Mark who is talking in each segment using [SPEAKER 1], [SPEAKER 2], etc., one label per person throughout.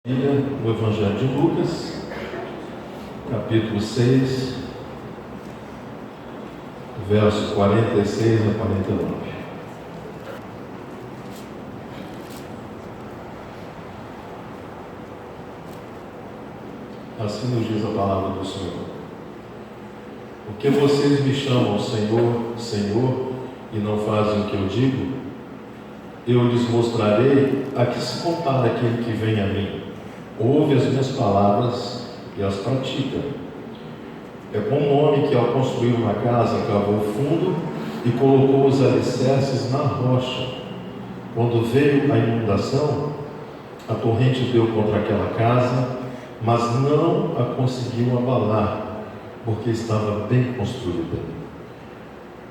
[SPEAKER 1] No Evangelho de Lucas, capítulo 6, versos 46 a 49. Assim nos diz a palavra do Senhor: Porque vocês me chamam Senhor, Senhor, e não fazem o que eu digo? Eu lhes mostrarei a que se compara aquele que vem a mim. Ouve as minhas palavras e as pratica. É como um homem que, ao construir uma casa, cavou fundo e colocou os alicerces na rocha. Quando veio a inundação, a torrente deu contra aquela casa, mas não a conseguiu abalar, porque estava bem construída.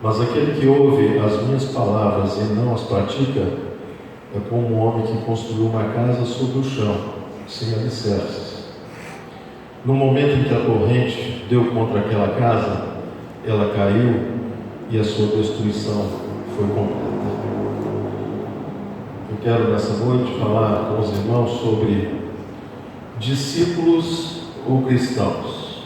[SPEAKER 1] Mas aquele que ouve as minhas palavras e não as pratica, é como um homem que construiu uma casa sobre o chão, sem alicerces. No momento em que a torrente deu contra aquela casa, ela caiu e a sua destruição foi completa. Eu quero nessa noite falar com os irmãos sobre discípulos ou cristãos.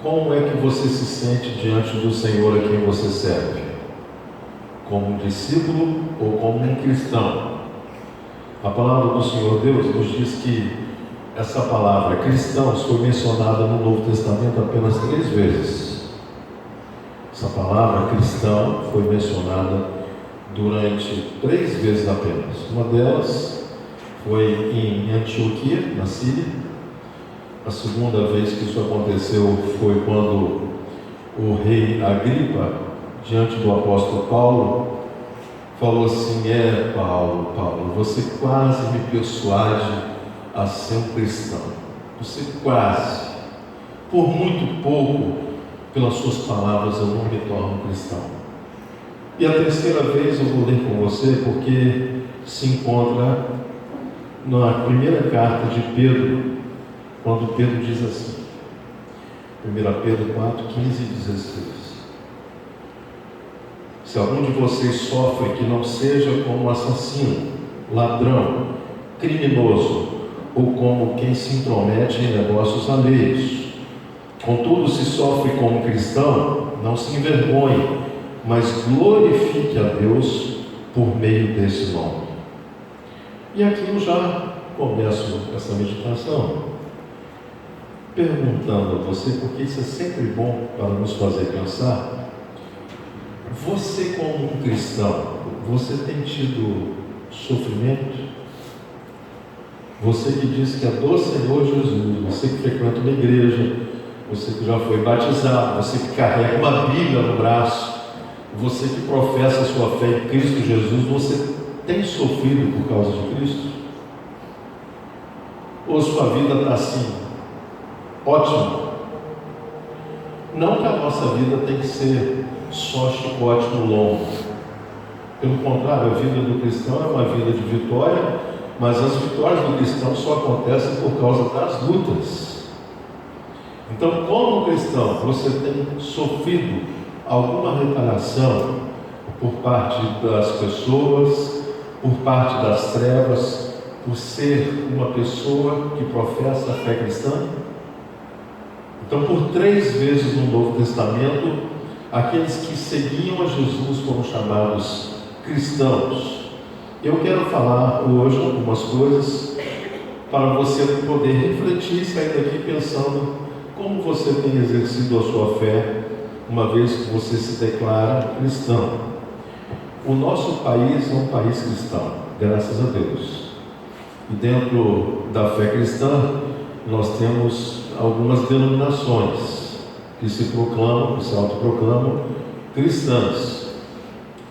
[SPEAKER 1] Como é que você se sente diante do Senhor a quem você serve? Como um discípulo ou como um cristão? A palavra do Senhor Deus nos diz que essa palavra cristãos foi mencionada no Novo Testamento apenas 3 vezes. Essa palavra cristão foi mencionada durante 3 vezes apenas. Uma delas foi em Antioquia, na Síria. A segunda vez que isso aconteceu foi quando o rei Agripa, diante do apóstolo Paulo, falou assim: Paulo, você quase me persuade a ser um cristão. Você quase, por muito pouco, pelas suas palavras eu não me torno cristão. E a terceira vez eu vou ler com você, porque se encontra na primeira carta de Pedro, quando Pedro diz assim, 1 Pedro 4, 15 e 16: Se algum de vocês sofre, que não seja como assassino, ladrão, criminoso, ou como quem se intromete em negócios alheios. Contudo, se sofre como cristão, não se envergonhe, mas glorifique a Deus por meio desse nome. E aqui eu já começo essa meditação perguntando a você, porque isso é sempre bom para nos fazer pensar. Você, como um cristão, você tem tido sofrimento? Você que diz que é do Senhor Jesus, você que frequenta uma igreja, você que já foi batizado, você que carrega uma Bíblia no braço, você que professa a sua fé em Cristo Jesus, você tem sofrido por causa de Cristo? Ou sua vida está assim, ótima? Não que a nossa vida tem que ser só chicote no lombo. Pelo contrário, a vida do cristão é uma vida de vitória, mas as vitórias do cristão só acontecem por causa das lutas. Então, como cristão, você tem sofrido alguma retaliação por parte das pessoas, por parte das trevas, por ser uma pessoa que professa a fé cristã? Então, por 3 vezes no Novo Testamento, aqueles que seguiam a Jesus foram chamados cristãos. Eu quero falar hoje algumas coisas para você poder refletir e sair daqui pensando como você tem exercido a sua fé, uma vez que você se declara cristão. O nosso país é um país cristão, graças a Deus. E dentro da fé cristã, nós temos algumas denominações que se proclamam, que se autoproclamam cristãs.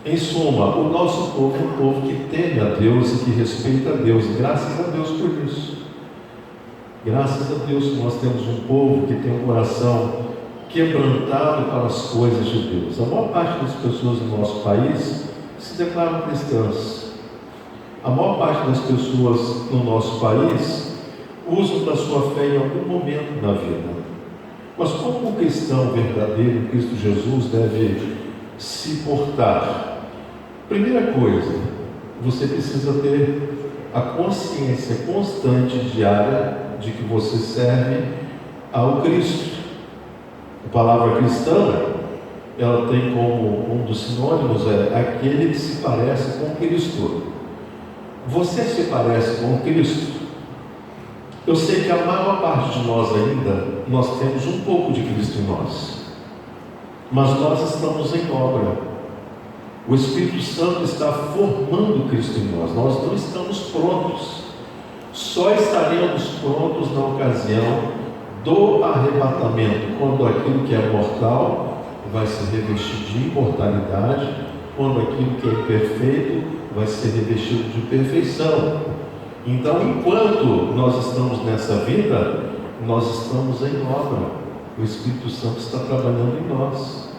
[SPEAKER 1] Em suma, o nosso povo é um povo que teme a Deus e que respeita a Deus. Graças a Deus por isso. Graças a Deus que nós temos um povo que tem um coração quebrantado para as coisas de Deus. A maior parte das pessoas do nosso país se declaram cristãs. A maior parte das pessoas no nosso país usam da sua fé em algum momento da vida. Mas como um cristão verdadeiro em Cristo Jesus deve se portar? Primeira coisa, você precisa ter a consciência constante, diária, de que você serve ao Cristo. A palavra cristã, ela tem como um dos sinônimos aquele que se parece com Cristo. Você se parece com Cristo? Eu sei que a maior parte de nós ainda, nós temos um pouco de Cristo em nós, mas nós estamos em obra. O Espírito Santo está formando Cristo em nós. Nós não estamos prontos. Só estaremos prontos na ocasião do arrebatamento, quando aquilo que é mortal vai se revestir de imortalidade, quando aquilo que é imperfeito vai ser revestido de perfeição. Então, enquanto nós estamos nessa vida, nós estamos em obra. O Espírito Santo está trabalhando em nós.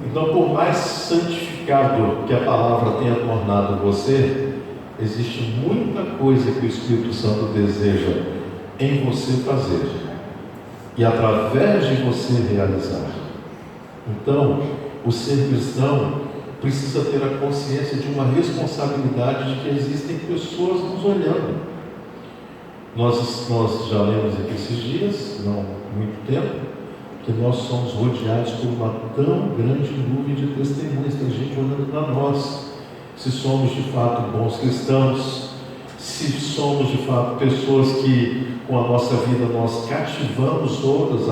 [SPEAKER 1] Então, por mais santificado que a palavra tenha tornado você, existe muita coisa que o Espírito Santo deseja em você fazer e através de você realizar. Então, o ser cristão precisa ter a consciência de uma responsabilidade de que existem pessoas nos olhando. Nós já lemos aqui esses dias, não muito tempo, que nós somos rodeados por uma tão grande nuvem de testemunhas, tem gente olhando para nós, se somos de fato bons cristãos, se somos de fato pessoas que com a nossa vida nós cativamos outras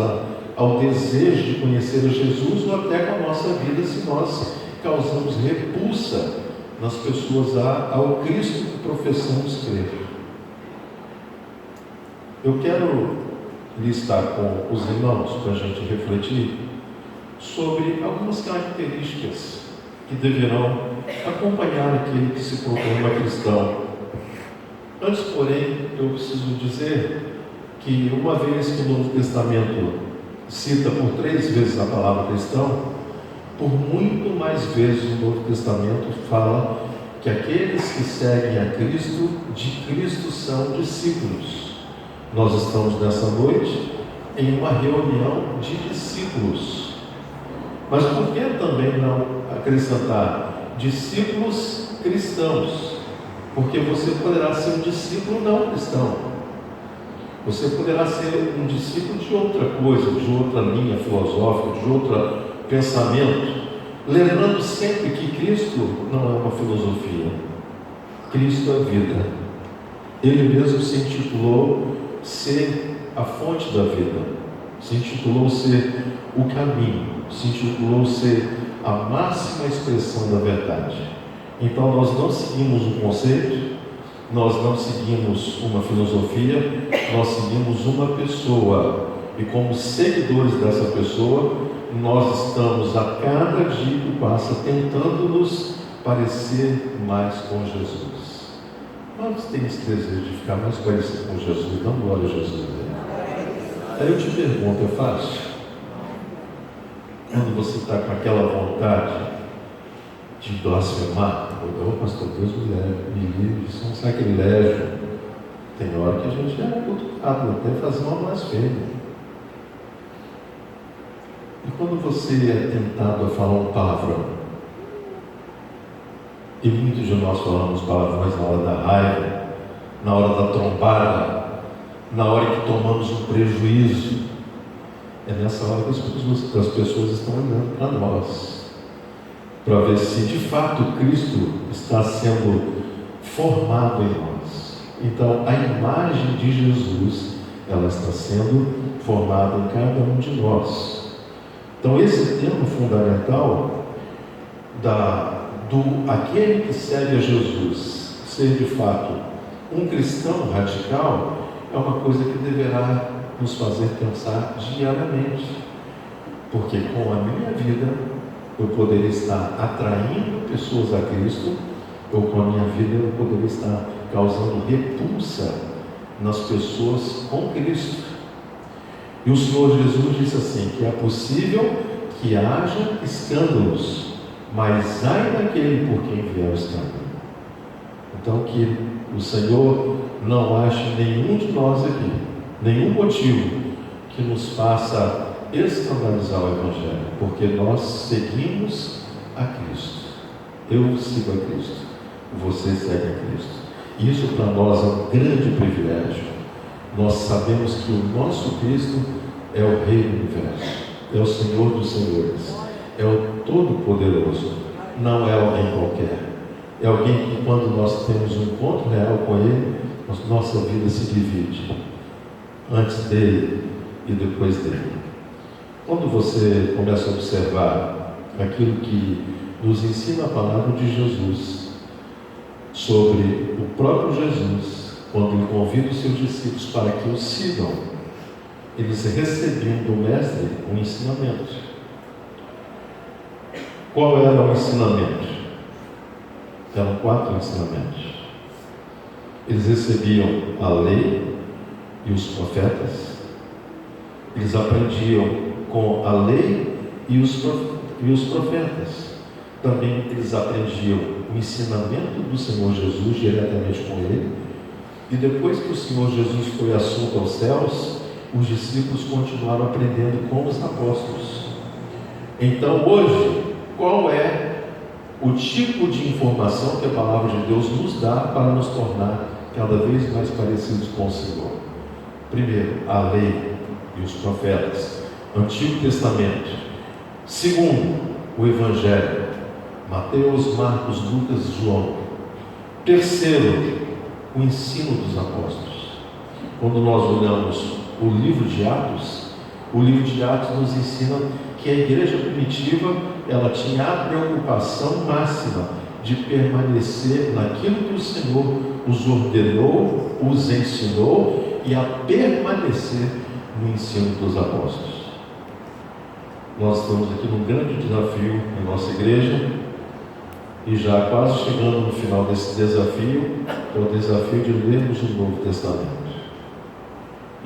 [SPEAKER 1] ao desejo de conhecer a Jesus, ou até com a nossa vida se nós causamos repulsa nas pessoas ao Cristo que professamos crer. Eu quero listar com os irmãos para a gente refletir sobre algumas características que deverão acompanhar aquele que se proclama cristão. Antes, porém, eu preciso dizer que uma vez que o Novo Testamento cita por 3 vezes a palavra cristão, por muito mais vezes o Novo Testamento fala que aqueles que seguem a Cristo, de Cristo são discípulos. Nós estamos nessa noite em uma reunião de discípulos. Mas por que também não acrescentar discípulos cristãos? Porque você poderá ser um discípulo não cristão. Você poderá ser um discípulo de outra coisa, de outra linha filosófica, de outro pensamento. Lembrando sempre que Cristo não é uma filosofia. Cristo é vida. Ele mesmo se intitulou ser a fonte da vida, se intitulou ser o caminho, se intitulou ser a máxima expressão da verdade. Então nós não seguimos um conceito, nós não seguimos uma filosofia, nós seguimos uma pessoa, e como seguidores dessa pessoa, nós estamos a cada dia que passa tentando nos parecer mais com Jesus. Quantos têm esse desejo de ficar mais parecido com Jesus? Dá glória a Jesus. Aí eu te pergunto, é fácil? Quando você está com aquela vontade de blasfemar, pastor, Deus me livre, isso é um sacrilégio. Tem hora que a gente é cutucado até fazer uma blasfêmia. E quando você é tentado a falar um palavrão, e muitos de nós falamos palavrões na hora da raiva, na hora da trombada, na hora que tomamos um prejuízo, é nessa hora que as pessoas estão olhando para nós, para ver se de fato Cristo está sendo formado em nós. Então a imagem de Jesus, ela está sendo formada em cada um de nós. Então esse termo fundamental do aquele que segue a Jesus ser de fato um cristão radical é uma coisa que deverá nos fazer pensar diariamente, porque com a minha vida eu poderia estar atraindo pessoas a Cristo, ou com a minha vida eu poderia estar causando repulsa nas pessoas com Cristo. E o Senhor Jesus disse assim, que é possível que haja escândalos, mas ai daquele por quem vier o escândalo. Então que o Senhor não ache nenhum de nós aqui, nenhum motivo que nos faça escandalizar o Evangelho, porque nós seguimos a Cristo. Eu sigo a Cristo, você segue a Cristo. E isso para nós é um grande privilégio. Nós sabemos que o nosso Cristo é o Rei do Universo, é o Senhor dos Senhores, é o Todo-Poderoso. Não é alguém qualquer. É alguém que, quando nós temos um encontro real com Ele, nossa vida se divide antes dele e depois dele. Quando você começa a observar aquilo que nos ensina a palavra de Jesus sobre o próprio Jesus, quando ele convida os seus discípulos para que o sigam, eles recebiam do Mestre um ensinamento. Qual era o ensinamento? Eram 4 ensinamentos. Eles recebiam a lei e os profetas. Eles aprendiam com a lei e os profetas. Também eles aprendiam o ensinamento do Senhor Jesus diretamente com ele. E depois que o Senhor Jesus foi assunto aos céus, os discípulos continuaram aprendendo com os apóstolos. Então hoje, qual é o tipo de informação que a palavra de Deus nos dá para nos tornar cada vez mais parecidos com o Senhor? Primeiro, a lei e os profetas, Antigo Testamento. Segundo, o Evangelho, Mateus, Marcos, Lucas e João. Terceiro, o ensino dos apóstolos. Quando nós olhamos o livro de Atos nos ensina que a igreja primitiva, ela tinha a preocupação máxima de permanecer naquilo que o Senhor os ordenou, os ensinou, e a permanecer no ensino dos apóstolos. Nós estamos aqui num grande desafio na nossa igreja, e já quase chegando no final desse desafio, é o desafio de lermos o Novo Testamento.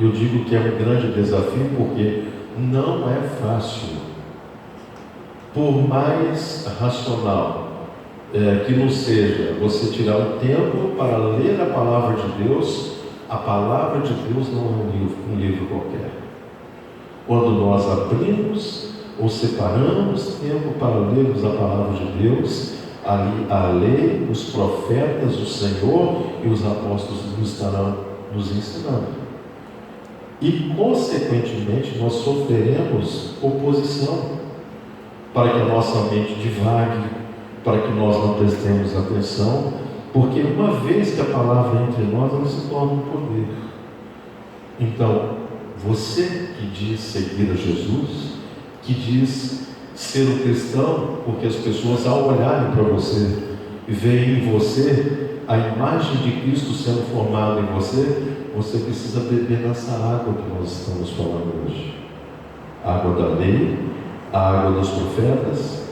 [SPEAKER 1] Eu digo que é um grande desafio porque não é fácil. Por mais racional que não seja você tirar um tempo para ler a palavra de Deus, a palavra de Deus não é um livro qualquer. Quando nós abrimos ou separamos tempo para lermos a palavra de Deus, ali a lei, os profetas, o Senhor e os apóstolos estarão nos ensinando. E, consequentemente, nós sofreremos oposição para que a nossa mente divague, para que nós não prestemos atenção, porque uma vez que a palavra entra em nós, ela se torna um poder. Então, você que diz seguir a Jesus, que diz ser um cristão, porque as pessoas, ao olharem para você e veem em você a imagem de Cristo sendo formada em você, você precisa beber nessa água que nós estamos falando hoje. A água da lei, a água dos profetas,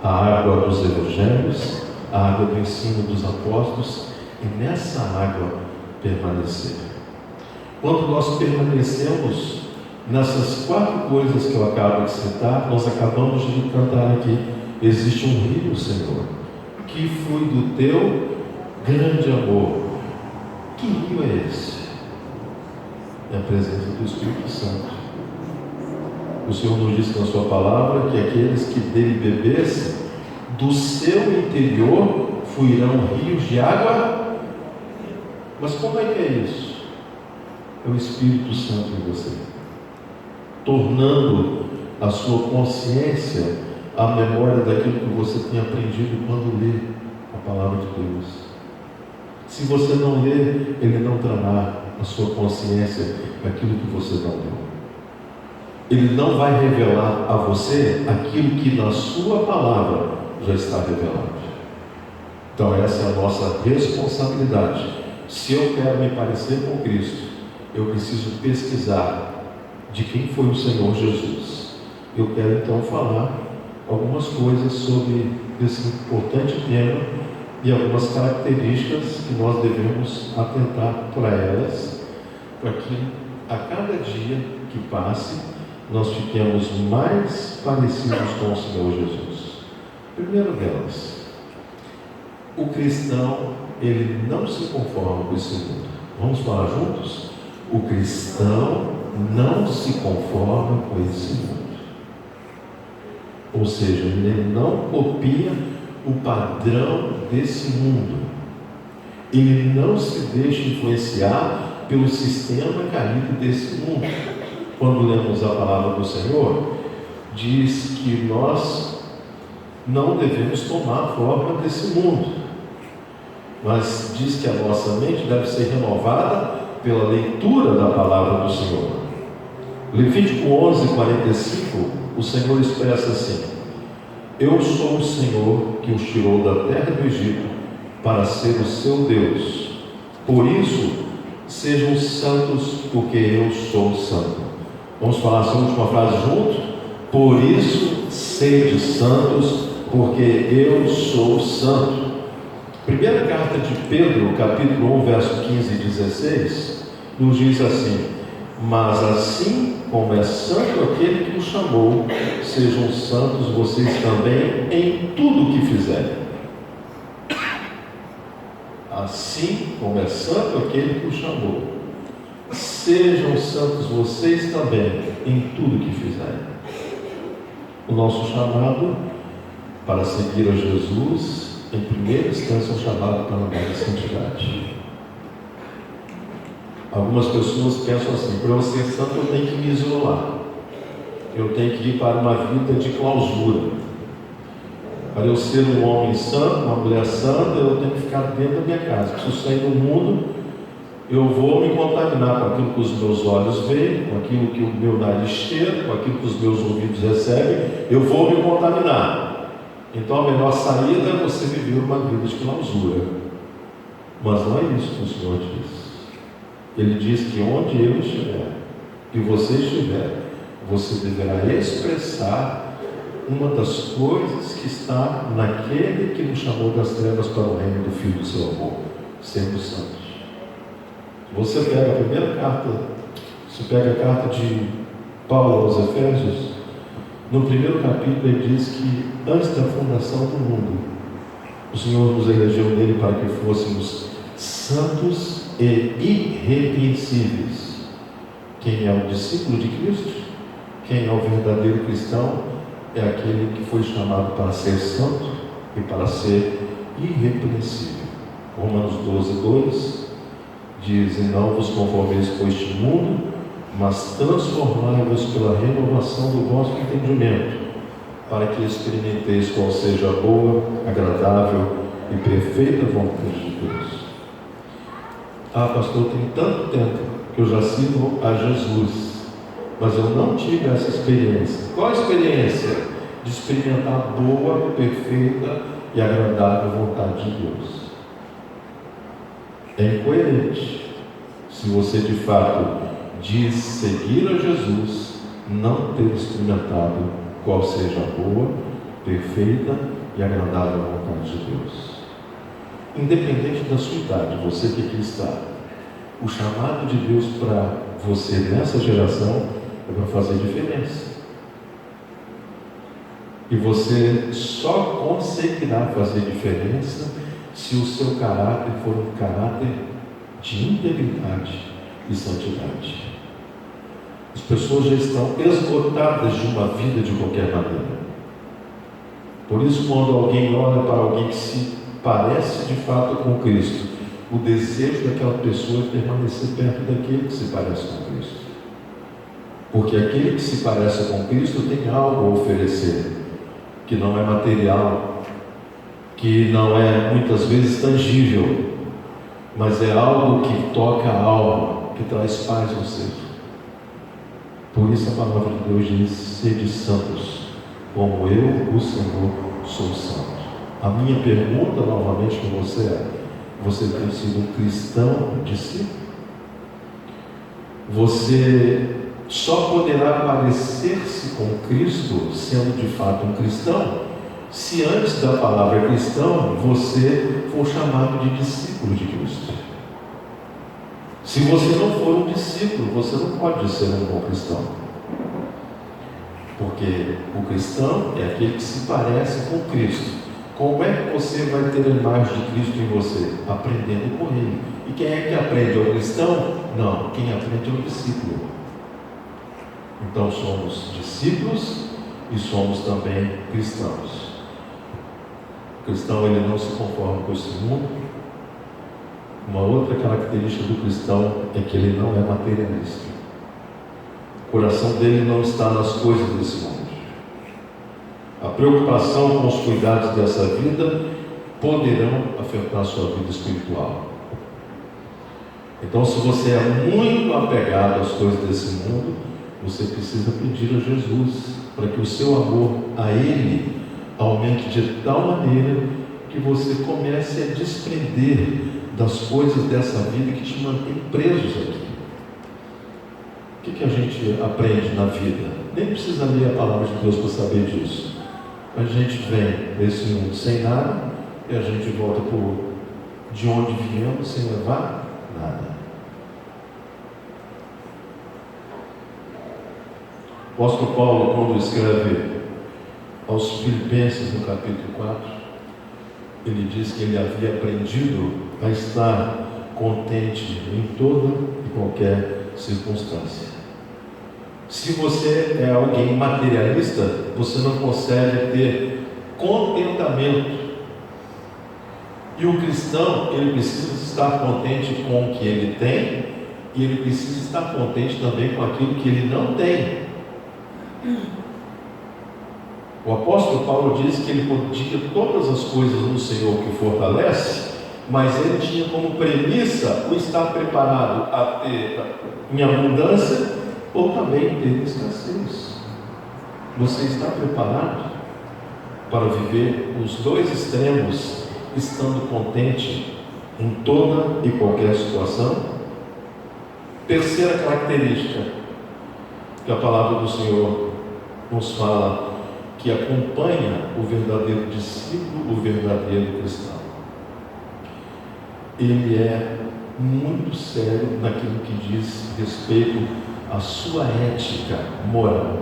[SPEAKER 1] a água dos evangelhos, a água do ensino dos apóstolos, e nessa água permanecer. Quando nós permanecemos nessas 4 coisas que eu acabo de citar, nós acabamos de cantar aqui: existe um rio, Senhor, que flui do teu grande amor. Que rio é esse? É a presença do Espírito Santo. O Senhor nos disse na sua palavra que aqueles que dele bebessem, do seu interior fluirão rios de água. Mas como é que é isso? É o Espírito Santo em você, tornando a sua consciência a memória daquilo que você tem aprendido quando lê a palavra de Deus. Se você não ler, ele não trará a sua consciência aquilo que você não leu. Ele não vai revelar a você aquilo que na sua palavra já está revelado. Então essa é a nossa responsabilidade. Se eu quero me parecer com Cristo, eu preciso pesquisar de quem foi o Senhor Jesus. Eu quero então falar algumas coisas sobre esse importante tema e algumas características que nós devemos atentar para elas, para que a cada dia que passe nós fiquemos mais parecidos com o Senhor Jesus. Primeiro delas, o cristão, ele não se conforma com esse mundo. Vamos falar juntos? O cristão não se conforma com esse mundo. Ou seja, ele não copia o padrão desse mundo. Ele não se deixa influenciar pelo sistema caído desse mundo. Quando lemos a palavra do Senhor, diz que nós não devemos tomar a forma desse mundo, mas diz que a nossa mente deve ser renovada pela leitura da palavra do Senhor. Levítico 11:45, o Senhor expressa assim: eu sou o Senhor que os tirou da terra do Egito para ser o seu Deus. Por isso, sejam santos, porque eu sou santo. Vamos falar essa última frase juntos? Por isso, sede santos, porque eu sou santo. Primeira carta de Pedro, capítulo 1, verso 15 e 16, nos diz assim: mas assim como é santo aquele que os chamou, sejam santos vocês também em tudo o que fizerem. Assim como é santo aquele que os chamou, sejam santos vocês também em tudo o que fizerem. O nosso chamado para seguir a Jesus, em primeira instância, é um chamado para andar em santidade. Algumas pessoas pensam assim: para eu ser santo eu tenho que me isolar, eu tenho que ir para uma vida de clausura. Para eu ser um homem santo, uma mulher santa, eu tenho que ficar dentro da minha casa. Se eu sair do mundo, eu vou me contaminar com aquilo que os meus olhos veem, com aquilo que o meu nariz cheira, com aquilo que os meus ouvidos recebem, eu vou me contaminar. Então a melhor saída é você viver uma vida de clausura. Mas não é isso que o Senhor diz. Ele diz que onde eu estiver e você estiver, você deverá expressar uma das coisas que está naquele que nos chamou das trevas para o reino do Filho do seu amor, sendo santos. Você pega a primeira carta, você pega a carta de Paulo aos Efésios, no primeiro capítulo ele diz que antes da fundação do mundo, o Senhor nos elegeu nele para que fôssemos santos e irrepreensíveis. Quem é o discípulo de Cristo, quem é o verdadeiro cristão, é aquele que foi chamado para ser santo e para ser irrepreensível. Romanos 12:2 diz: e não vos conformeis com este mundo, mas transformai-vos pela renovação do vosso entendimento, para que experimenteis qual seja a boa, agradável e perfeita vontade de Deus. Ah, pastor, tem tanto tempo que eu já sirvo a Jesus, mas eu não tive essa experiência. Qual a experiência? De experimentar a boa, perfeita e agradável vontade de Deus. É incoerente se você de fato diz seguir a Jesus, não ter experimentado qual seja a boa, perfeita e agradável vontade de Deus. Independente da sua idade, você que aqui está, o chamado de Deus para você nessa geração é para fazer diferença. E você só conseguirá fazer diferença se o seu caráter for um caráter de integridade e santidade. As pessoas já estão esgotadas de uma vida de qualquer maneira. Por isso, quando alguém olha para alguém que se parece de fato com Cristo, o desejo daquela pessoa é permanecer perto daquele que se parece com Cristo. Porque aquele que se parece com Cristo tem algo a oferecer, que não é material, que não é muitas vezes tangível, mas é algo que toca a alma, que traz paz ao ser. Por isso a palavra de Deus diz: sede santos, como eu, o Senhor, sou santo. A minha pergunta novamente para você é: você tem sido um cristão discípulo? Você só poderá parecer-se com Cristo sendo de fato um cristão se antes da palavra cristão você for chamado de discípulo de Cristo. Se você não for um discípulo, você não pode ser um bom cristão. Porque o cristão é aquele que se parece com Cristo. Como é que você vai ter a imagem de Cristo em você? Aprendendo com Ele. E quem é que aprende? É o cristão? Não, quem aprende é o discípulo. Então somos discípulos e somos também cristãos. O cristão, ele não se conforma com esse mundo, Uma outra característica do cristão é que ele não é materialista. O coração dele não está nas coisas desse mundo. A preocupação com os cuidados dessa vida poderão afetar a sua vida espiritual. Então, se você é muito apegado às coisas desse mundo, você precisa pedir a Jesus para que o seu amor a Ele aumente de tal maneira que você comece a desprender das coisas dessa vida que te mantém presos aqui. O que a gente aprende na vida? Nem precisa ler a palavra de Deus para saber disso. A gente vem desse mundo sem nada e a gente volta de onde viemos sem levar nada. O apóstolo Paulo, quando escreve aos Filipenses no capítulo 4, ele diz que ele havia aprendido a estar contente em toda e qualquer circunstância. Se você é alguém materialista, você não consegue ter contentamento. E o cristão, ele precisa estar contente com o que ele tem, e ele precisa estar contente também com aquilo que ele não tem. O apóstolo Paulo diz que ele podia todas as coisas no Senhor que fortalece, mas ele tinha como premissa o estar preparado a ter em abundância ou também ter escassez. Você está preparado para viver os dois extremos, estando contente em toda e qualquer situação? Terceira característica que a palavra do Senhor nos fala, que acompanha o verdadeiro discípulo, o verdadeiro cristão. Ele é muito sério naquilo que diz respeito à sua ética moral.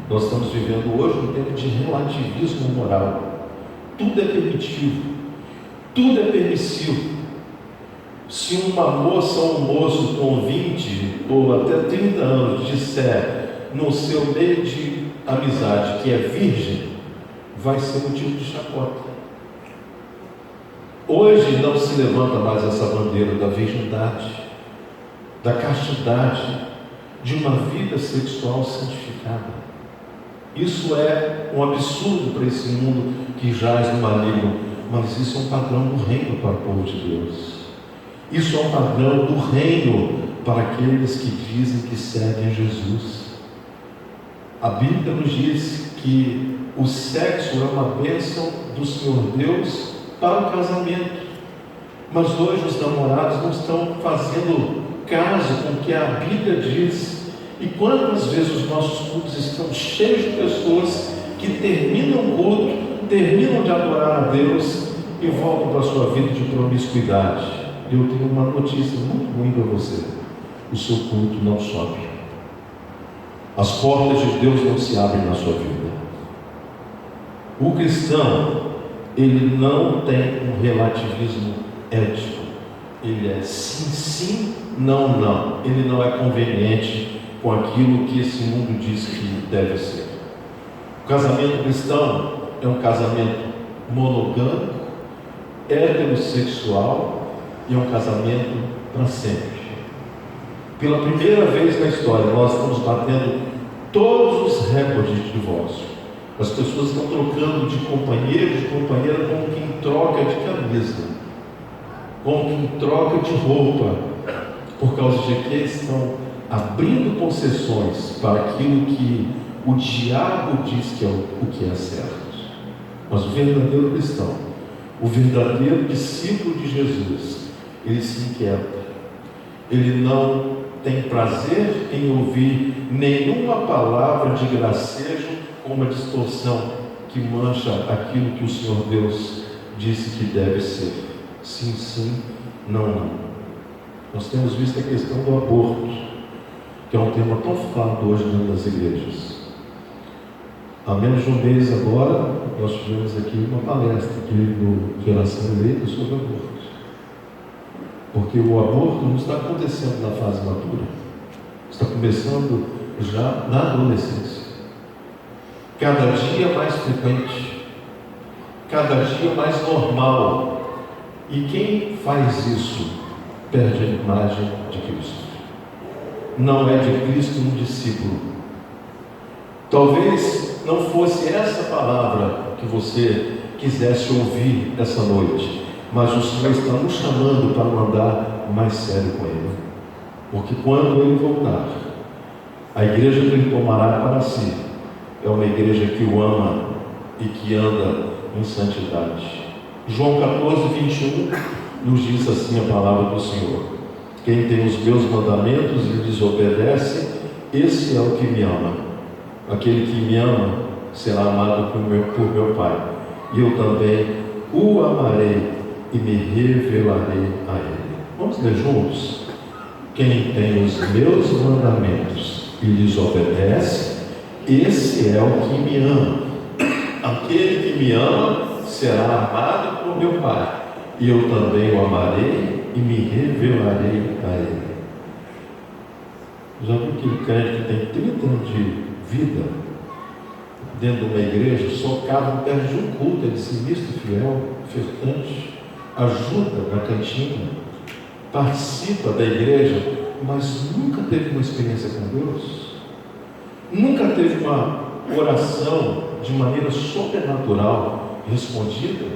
[SPEAKER 1] Nós estamos vivendo hoje um tempo de relativismo moral. Tudo é permitido, tudo é permissivo. Se uma moça ou um moço com 20 ou até 30 anos disser no seu meio de amizade que é virgem, vai ser motivo de chacota. Hoje não se levanta mais essa bandeira da virgindade, da castidade, de uma vida sexual santificada. Isso é um absurdo para esse mundo que jaz no maligno, mas isso é um padrão do reino para o povo de Deus. Isso é um padrão do reino para aqueles que dizem que seguem Jesus. A Bíblia nos diz que o sexo é uma bênção do Senhor Deus para o casamento. Mas hoje os namorados não estão fazendo caso com o que a Bíblia diz. E quantas vezes os nossos cultos estão cheios de pessoas que terminam o culto, terminam de adorar a Deus e voltam para a sua vida de promiscuidade. Eu tenho uma notícia muito ruim para você: o seu culto não sobe. As portas de Deus não se abrem na sua vida. O cristão, ele não tem um relativismo ético. Ele é sim, sim, não, não. Ele não é conveniente com aquilo que esse mundo diz que deve ser. O casamento cristão é um casamento monogâmico, heterossexual, e é um casamento para sempre. Pela primeira vez na história, nós estamos batendo todos os recordes de divórcio. As pessoas estão trocando de companheiro, de companheira, como quem troca de camisa, como quem troca de roupa, por causa de que estão abrindo concessões para aquilo que o diabo diz que é o que é certo. Mas o verdadeiro cristão, o verdadeiro discípulo de Jesus, ele se inquieta. Ele não tem prazer em ouvir nenhuma palavra de gracejo com uma distorção que mancha aquilo que o Senhor Deus disse que deve ser. Sim, sim, não, não. Nós temos visto a questão do aborto, que é um tema tão falado hoje dentro das igrejas. Há menos de um mês agora, nós tivemos aqui uma palestra aqui no Geração Eleita sobre aborto. Porque o aborto não está acontecendo na fase madura, está começando já na adolescência. Cada dia mais frequente, cada dia mais normal. E quem faz isso perde a imagem de Cristo. Não é de Cristo um discípulo. Talvez não fosse essa palavra que você quisesse ouvir essa noite, mas o Senhor está nos chamando para andar mais sério com Ele. Porque quando Ele voltar, a igreja que Ele tomará para si é uma igreja que o ama e que anda em santidade. João 14, 21 nos diz assim a palavra do Senhor: quem tem os meus mandamentos e lhes obedece, esse é o que me ama. Aquele que me ama será amado por meu Pai, e eu também o amarei e me revelarei a Ele. Vamos ler juntos? Quem tem os meus mandamentos e lhes obedece, esse é o que me ama. Aquele que me ama será amado por meu Pai, e eu também o amarei e me revelarei a Ele. Já viu aquele crente que tem 30 anos de vida dentro de uma igreja, socado perto de um culto, é discimista, fiel, ofertante, ajuda na cantina, participa da igreja, mas nunca teve uma experiência com Deus, nunca teve uma oração de maneira sobrenatural respondida,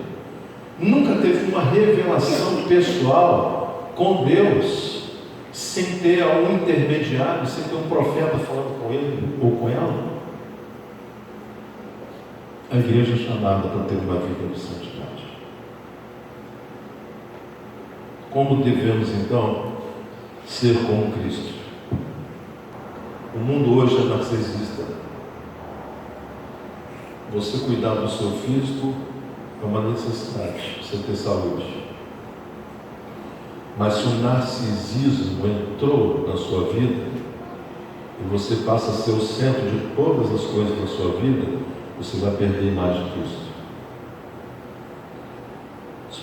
[SPEAKER 1] nunca teve uma revelação pessoal com Deus, sem ter algum intermediário, sem ter um profeta falando com ele ou com ela. A igreja é chamada para ter uma vida de santidade. Como devemos então ser como Cristo? O mundo hoje é narcisista. Você cuidar do seu físico é uma necessidade, você ter saúde. Mas se o narcisismo entrou na sua vida e você passa a ser o centro de todas as coisas da sua vida, você vai perder a imagem de Cristo.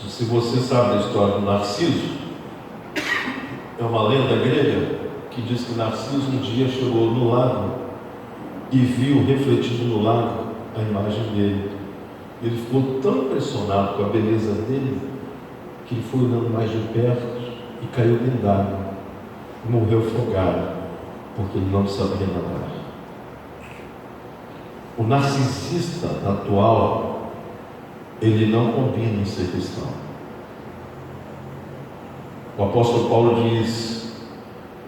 [SPEAKER 1] Se você sabe da história do Narciso, é uma lenda grega que diz que Narciso um dia chegou no lago e viu refletido no lago a imagem dele. Ele ficou tão impressionado com a beleza dele que ele foi olhando mais de perto e caiu dentro d'água, morreu afogado, porque ele não sabia nadar. O narcisista atual, ele não combina em ser cristão. O apóstolo Paulo diz: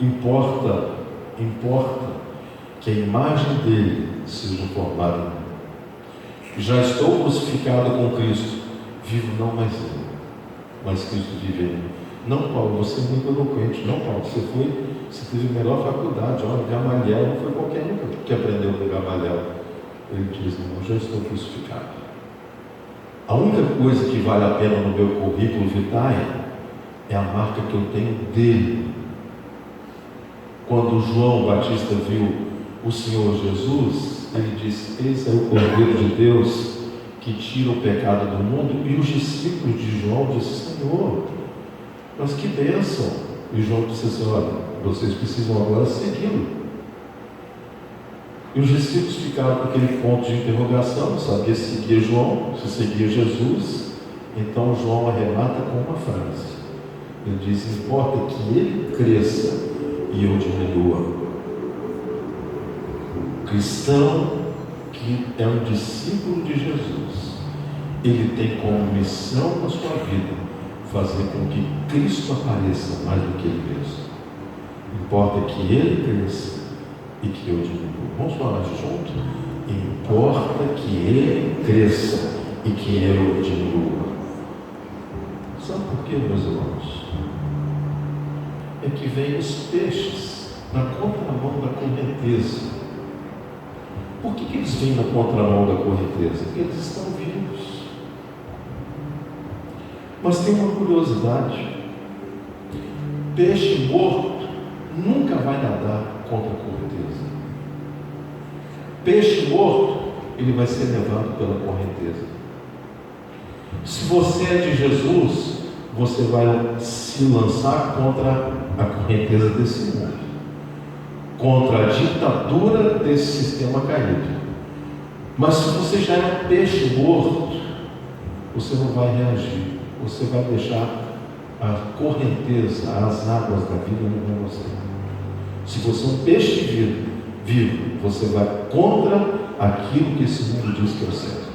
[SPEAKER 1] importa que a imagem dele seja formada em mim. Já estou crucificado com Cristo, vivo não mais eu, mas Cristo vive em mim. Não, Paulo, você é muito eloquente. Não, Paulo, você teve a melhor faculdade. Olha, Gamaliel não foi qualquer um que aprendeu com Gamaliel. Ele diz: não, já estou crucificado. A única coisa que vale a pena no meu currículo vitae é a marca que eu tenho dele. Quando João Batista viu o Senhor Jesus, ele disse: esse é o Cordeiro de Deus que tira o pecado do mundo. E os discípulos de João disseram: Senhor, mas que bênção! E João disse assim: olha, vocês precisam agora segui-lo. E os discípulos ficaram com aquele ponto de interrogação, não sabia se seguia João, se seguia Jesus. Então João arremata com uma frase. Ele diz: importa que ele cresça e eu diminua. O cristão que é um discípulo de Jesus, ele tem como missão na sua vida fazer com que Cristo apareça mais do que ele mesmo. Importa que ele cresça e que eu diminua. Vamos falar junto? Importa que ele cresça e que eu diminua. Sabe por quê, meus irmãos? É que vem os peixes na contramão da correnteza. Por que eles vêm na contramão da correnteza? Porque eles estão vivos. Mas tem uma curiosidade: peixe morto nunca vai nadar contra a correnteza. Peixe morto, ele vai ser levado pela correnteza. Se você é de Jesus, você vai se lançar contra a correnteza desse mundo, contra a ditadura desse sistema caído. Mas se você já é um peixe morto, você não vai reagir. você vai deixar a correnteza, as águas da vida levar você. Se você é um peixe vivo, você vai contra aquilo que esse mundo diz que é o certo.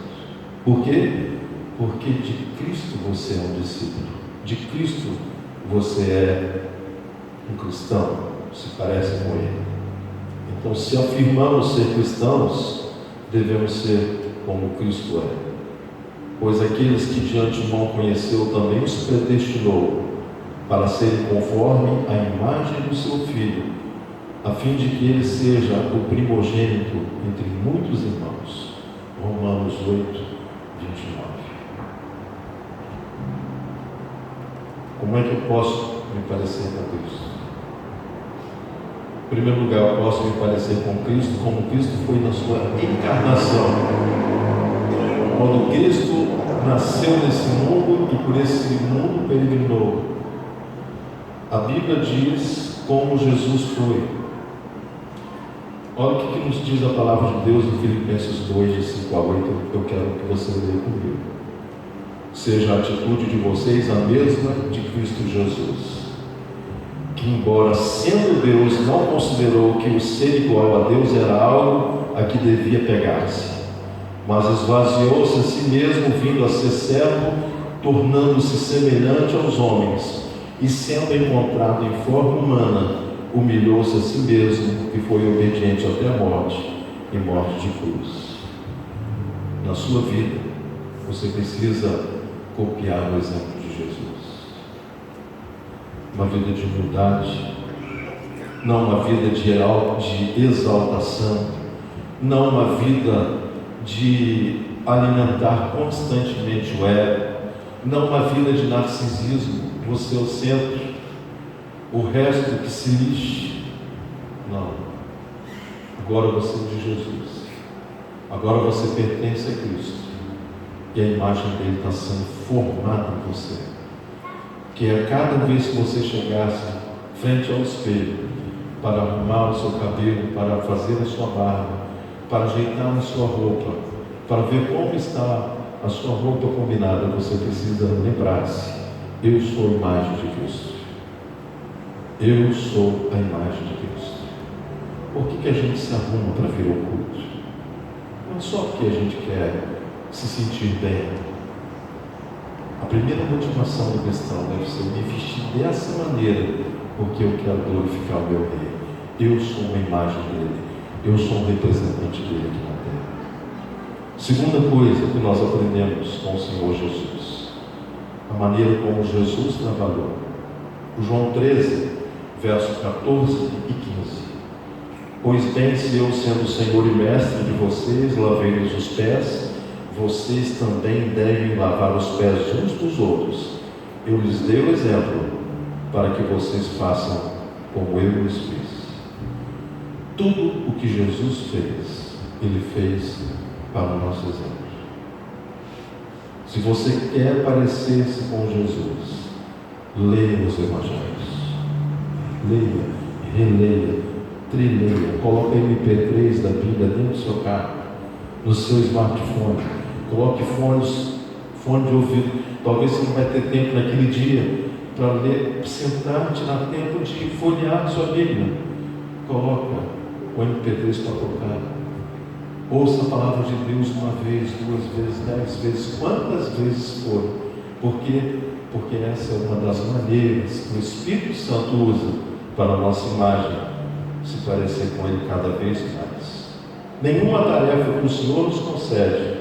[SPEAKER 1] Por quê? Porque de Cristo você é um discípulo. De Cristo você é um cristão, se parece com Ele. Então, se afirmamos ser cristãos, devemos ser como Cristo é. Pois aqueles que de antemão conheceu também os predestinou para serem conforme a imagem do seu Filho, a fim de que ele seja o primogênito entre muitos irmãos. Romanos 8, 29. Como é que eu posso me parecer com Cristo? Em primeiro lugar, eu posso me parecer com Cristo como Cristo foi na sua encarnação. Quando Cristo nasceu nesse mundo e por esse mundo peregrinou. A Bíblia diz como Jesus foi. Olha o que nos diz a palavra de Deus em Filipenses 2, de 5 a 8, eu quero que você leia comigo. Seja a atitude de vocês a mesma de Cristo Jesus, que embora sendo Deus, não considerou que o ser igual a Deus era algo a que devia pegar-se, mas esvaziou-se a si mesmo, vindo a ser servo, tornando-se semelhante aos homens, e sendo encontrado em forma humana, humilhou-se a si mesmo e foi obediente até a morte, e morte de cruz. Na sua vida, você precisa copiar o exemplo de Jesus. Uma vida de humildade, não uma vida de exaltação, não uma vida de alimentar constantemente o ego, não uma vida de narcisismo, você é o centro, o resto que se lixe. Não. Agora você é de Jesus. Agora você pertence a Cristo. E a imagem dele está sendo formada em você. Que a cada vez que você chegasse frente ao espelho, para arrumar o seu cabelo, para fazer a sua barba, para ajeitar a sua roupa, para ver como está a sua roupa combinada, você precisa lembrar-se: eu sou a imagem de Cristo. Eu sou a imagem de Cristo. Por que a gente se arruma para vir ao culto? Não é só porque a gente quer se sentir bem. A primeira motivação do cristão deve ser me vestir dessa maneira, porque eu quero glorificar o meu Rei. Eu sou uma imagem dele. Eu sou um representante dele aqui na terra. Segunda coisa que nós aprendemos com o Senhor Jesus, a maneira como Jesus trabalhou. João 13, versos 14 e 15. Pois bem, se eu, sendo Senhor e Mestre de vocês, lavei-lhes os pés, vocês também devem lavar os pés uns dos outros. Eu lhes dei o exemplo, para que vocês façam como eu lhes fiz. Tudo o que Jesus fez, Ele fez para o nosso exemplo. Se você quer parecer-se com Jesus, leia os Evangelhos. Leia, releia, trileia, coloque MP3 da Bíblia dentro do seu carro, no seu smartphone, coloque fone de ouvido. Talvez você não vai ter tempo naquele dia para ler, sentar, tirar tempo de folhear a sua Bíblia. Coloca o MP3 para tocar. Ouça a palavra de Deus uma vez, 2 vezes, 10 vezes, quantas vezes for. Por quê? Porque essa é uma das maneiras que o Espírito Santo usa para a nossa imagem se parecer com Ele cada vez mais. Nenhuma tarefa que o Senhor nos concede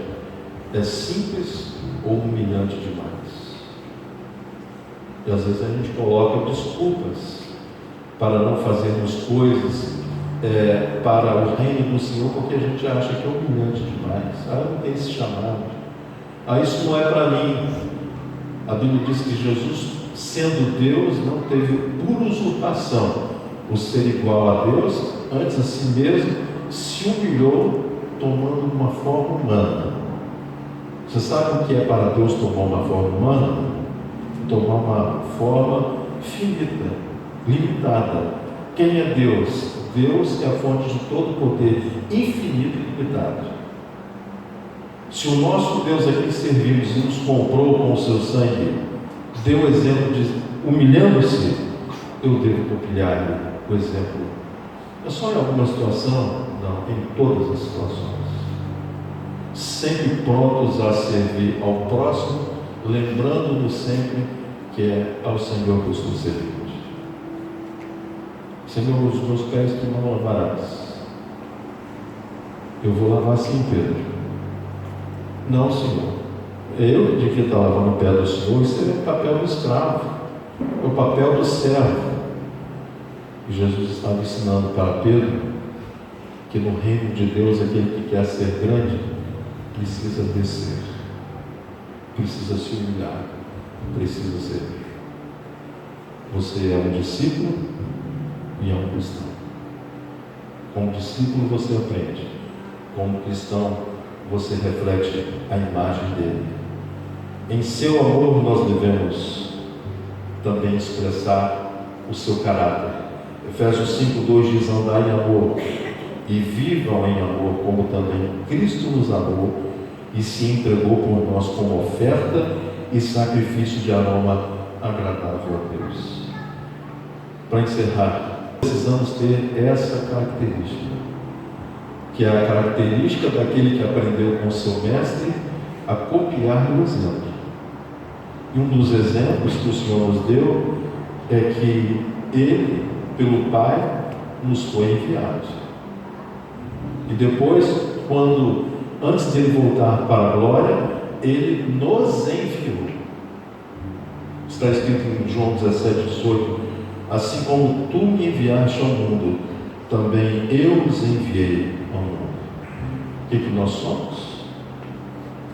[SPEAKER 1] é simples ou humilhante demais. E às vezes a gente coloca desculpas para não fazermos coisas para o reino do Senhor, porque a gente acha que é humilhante demais. Eu não tenho esse chamado. Isso não é para mim. A Bíblia diz que Jesus, sendo Deus, não teve por usurpação o ser igual a Deus, antes a si mesmo se humilhou, tomando uma forma humana. Você sabe o que é para Deus tomar uma forma humana? Tomar uma forma finita, limitada. Quem é Deus? Deus é a fonte de todo poder, infinito e limitado. Se o nosso Deus a quem servimos nos comprou com o seu sangue, deu o exemplo de humilhando-se, eu devo copiar-lhe o exemplo. É só em alguma situação? Não, em todas as situações. Sempre prontos a servir ao próximo, lembrando-nos sempre que é ao Senhor que eu estou servindo. Senhor, os meus pés tu não lavarás. Eu vou lavar sim, Pedro. Não, Senhor. Eu que devia estar lavando o pé do Senhor. Isso é o papel do escravo, é o papel do servo. E Jesus estava ensinando para Pedro que no reino de Deus, aquele que quer ser grande precisa descer, precisa se humilhar, precisa servir. Você é um discípulo e é um cristão. Como discípulo você aprende, como cristão você reflete a imagem dele. Em seu amor nós devemos também expressar o seu caráter. Efésios 5:2 diz: andai em amor e vivam em amor, como também Cristo nos amou e se entregou por nós como oferta e sacrifício de aroma agradável a Deus. Para encerrar, precisamos ter essa característica, que é a característica daquele que aprendeu com seu mestre a copiar o exemplo. E um dos exemplos que o Senhor nos deu é que Ele, pelo Pai, nos foi enviado. E depois, antes de Ele voltar para a glória, Ele nos enviou. Está escrito em João 17:18: assim como tu me enviaste ao mundo, também eu os enviei ao mundo. O que nós somos?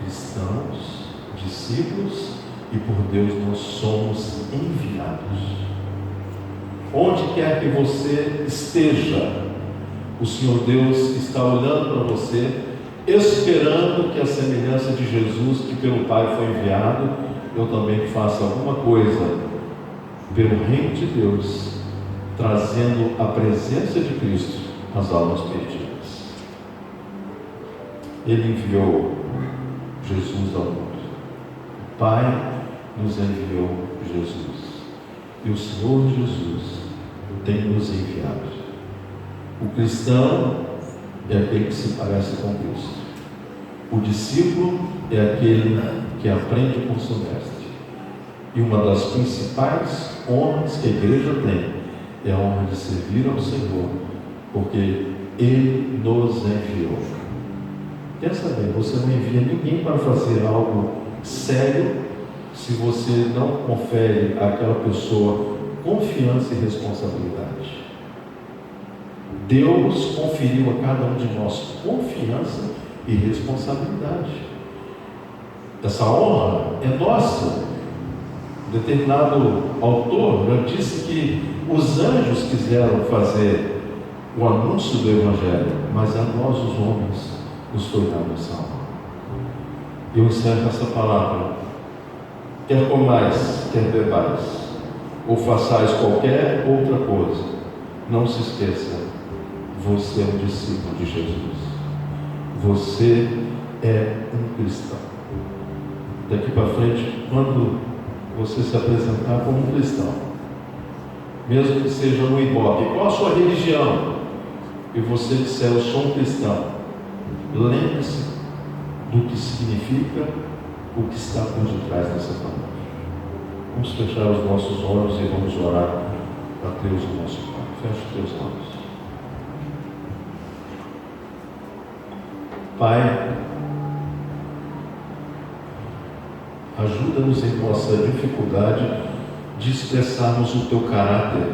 [SPEAKER 1] Cristãos, discípulos, e por Deus nós somos enviados. Onde quer que você esteja, o Senhor Deus está olhando para você, esperando que a semelhança de Jesus, que pelo Pai foi enviado, eu também faça alguma coisa pelo reino de Deus, trazendo a presença de Cristo às almas perdidas. Ele enviou Jesus ao mundo. O Pai nos enviou Jesus. E o Senhor Jesus tem nos enviado. O cristão é aquele que se parece com Cristo. O discípulo é aquele que aprende com seu mestre. E uma das principais honras que a igreja tem é a honra de servir ao Senhor, porque Ele nos enviou. Pensa bem, você não envia ninguém para fazer algo sério se você não confere àquela pessoa confiança e responsabilidade. Deus conferiu a cada um de nós confiança e responsabilidade. Essa honra é nossa. Determinado autor já disse que os anjos quiseram fazer o anúncio do Evangelho, mas a nós, os homens, nos foi dado essa honra. Eu encerro essa palavra. Quer comais, quer bebais, ou façais qualquer outra coisa, não se esqueça, você é um discípulo de Jesus. Você é um cristão. Daqui para frente, quando você se apresentar como um cristão, mesmo que seja no Ibope, qual a sua religião? E você disser, eu sou um cristão, lembre-se do que significa o que está por detrás dessa palavra. Vamos fechar os nossos olhos e vamos orar a Deus, o nosso Pai. Feche os teus olhos. Pai, ajuda-nos em nossa dificuldade de expressarmos o Teu caráter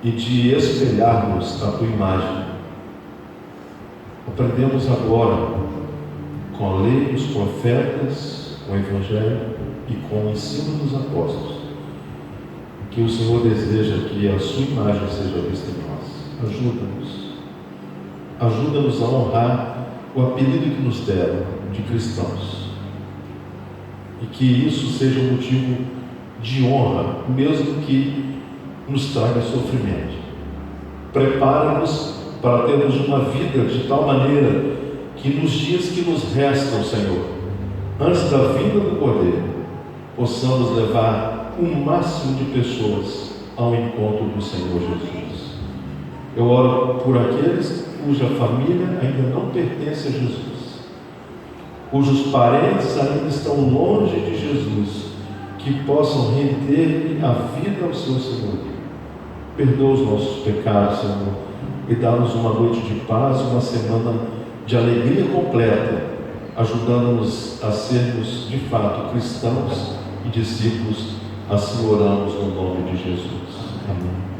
[SPEAKER 1] e de espelharmos a Tua imagem. Aprendemos agora com a lei, os profetas, com o Evangelho e com o ensino dos apóstolos, que o Senhor deseja que a Sua imagem seja vista em nós. Ajuda-nos. Ajuda-nos a honrar o apelido que nos deram de cristãos. E que isso seja um motivo de honra, mesmo que nos traga sofrimento. Prepara-nos para termos uma vida de tal maneira que nos dias que nos restam, Senhor, antes da vinda do Cordeiro, possamos levar o máximo de pessoas ao encontro do Senhor Jesus. Eu oro por aqueles cuja família ainda não pertence a Jesus, cujos parentes ainda estão longe de Jesus, que possam render a vida ao seu Senhor. Perdoa os nossos pecados, Senhor, e dá-nos uma noite de paz, uma semana de alegria completa, ajudando-nos a sermos de fato cristãos e discípulos. Assim oramos no nome de Jesus. Amém.